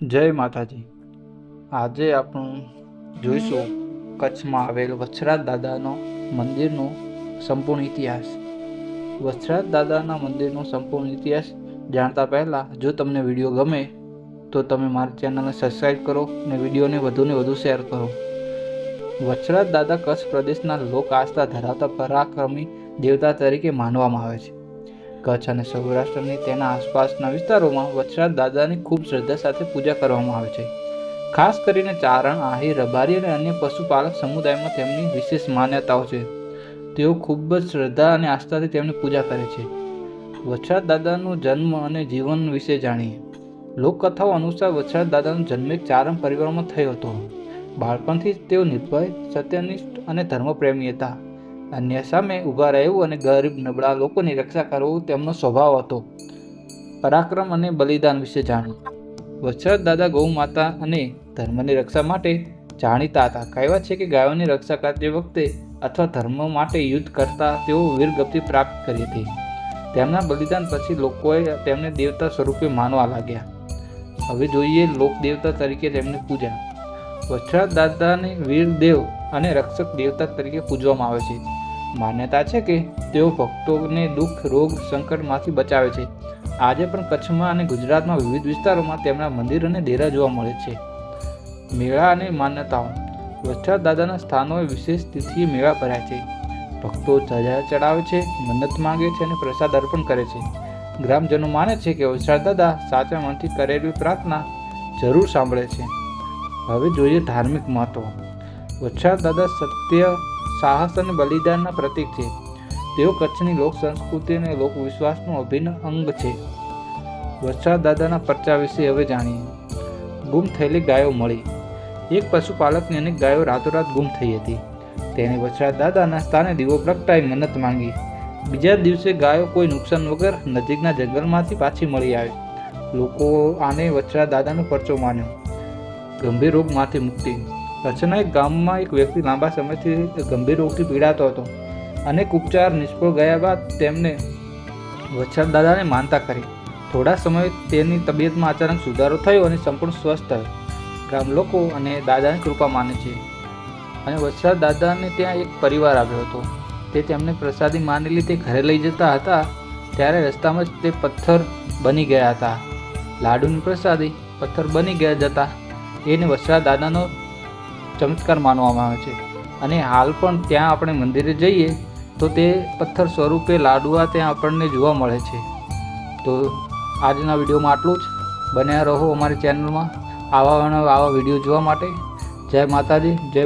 જય માતાજી। આજે આપણે જોઈશું કચ્છમાં આવેલ વછરાજ દાદાનો મંદિરનો સંપૂર્ણ ઇતિહાસ। વછરાજ દાદાના મંદિરનો સંપૂર્ણ ઇતિહાસ જાણતા પહેલાં જો તમને વિડીયો ગમે તો તમે મારી ચેનલને સબસ્ક્રાઈબ કરો અને વિડીયોને વધુને વધુ શેર કરો। વછરાજ દાદા કચ્છ પ્રદેશના લોક આસ્થા ધરાવતા પરાક્રમી દેવતા તરીકે માનવામાં આવે છે। કચ્છ અને સૌરાષ્ટ્રની તેના આસપાસના વિસ્તારોમાં વછરાજ દાદાની ખૂબ શ્રદ્ધા સાથે પૂજા કરવામાં આવે છે। ખાસ કરીને ચારણ, આહિર, રબારી અને અન્ય પશુપાલક સમુદાયમાં તેમની વિશેષ માન્યતાઓ છે। તેઓ ખૂબ જ શ્રદ્ધા અને આસ્થાથી તેમની પૂજા કરે છે। વછરાજ દાદાનો જન્મ અને જીવન વિશે જાણીએ। લોકકથાઓ અનુસાર વછરાજ દાદાનો જન્મ એક ચારણ પરિવારમાં થયો હતો। બાળપણથી તેઓ નિર્ભય, સત્યનિષ્ઠ અને ધર્મપ્રેમી હતા। અન્ય સામે ઊભા રહેવું અને ગરીબ નબળા લોકોની રક્ષા કરવું તેમનો સ્વભાવ હતો। પરાક્રમ અને બલિદાન વિશે જાણ્યું। વછરાજ દાદા ગૌ માતા અને ધર્મની રક્ષા માટે જાણીતા હતા। કહેવાય છે કે ગાયોની રક્ષા કરતી વખતે અથવા ધર્મ માટે યુદ્ધ કરતા તેઓ વીરગતિ પ્રાપ્ત કરી હતી। તેમના બલિદાન પછી લોકોએ તેમને દેવતા સ્વરૂપે માનવા લાગ્યા। હવે જોઈએ લોકદેવતા તરીકે તેમની પૂજા। વછરાજ દાદાને વીરદેવ અને રક્ષક દેવતા તરીકે પૂજવામાં આવે છે। માન્યતા છે કે તેઓ ભક્તોને દુઃખ, રોગ, સંકટમાંથી બચાવે છે। આજે પણ કચ્છમાં અને ગુજરાતમાં વિવિધ વિસ્તારોમાં તેમના મંદિર અને ડેરા જોવા મળે છે। મેળા અને માન્યતાઓ। વછરાજ દાદાના સ્થાનોએ વિશેષ તિથિએ મેળા ભરાય છે। ભક્તો ધજા ચડાવે છે, મન્નત માંગે છે અને પ્રસાદ અર્પણ કરે છે। ગ્રામજનો માને છે કે વછરાજ દાદા સાચા મનથી કરેલી પ્રાર્થના જરૂર સાંભળે છે। હવે જોઈએ ધાર્મિક મહત્વ। વછરાજ દાદા સત્ય, સાહસ અને બલિદાનના પ્રતીક છે। તેઓ કચ્છની લોક સંસ્કૃતિ અને લોકવિશ્વાસનું અભિન્ન અંગ છે। વછરાજ દાદાના પરચા વિશે હવે જાણીએ। ગુમ થયેલી ગાયો મળી। એક પશુપાલકની અનેક ગાયો રાતોરાત ગુમ થઈ હતી। તેણે વછરાજ દાદાના સ્થાને દીવો પ્રગટાવી મન્નત માંગી। બીજા દિવસે ગાયો કોઈ નુકસાન વગર નજીકના જંગલમાંથી પાછી મળી આવી। લોકો આને વછરાજ દાદાનો પરચો માન્યો। ગંભીર રોગમાંથી મુક્તિ। કચ્છના એક ગામમાં એક વ્યક્તિ લાંબા સમયથી ગંભીર રોગથી પીડાતો હતો। અનેક ઉપચાર નિષ્ફળ ગયા બાદ તેમને વછરાજ દાદાને માનતા કરી। થોડા સમય તેની તબિયતમાં અચાનક સુધારો થયો અને સંપૂર્ણ સ્વસ્થ થયો। ગામ લોકો અને દાદાની કૃપા માને છે અને વછરાજ દાદાને ત્યાં એક પરિવાર આવ્યો હતો। તે તેમને પ્રસાદી માની લીધે ઘરે લઈ જતા હતા ત્યારે રસ્તામાં જ તે પથ્થર બની ગયા હતા। લાડુની પ્રસાદી પથ્થર બની ગયા જતા એને વછરાજ દાદાનો ચમત્કાર માનવામાં આવે છે અને હાલ પણ ત્યાં આપણે મંદિરે જઈએ તો તે પથ્થર સ્વરૂપે લાડુઆ ત્યાં આપણને જોવા મળે છે। તો આજના વિડીયોમાં આટલું જ। બન્યા રહો અમારી ચેનલમાં આવા વિડીયો જોવા માટે। જય માતાજી, જય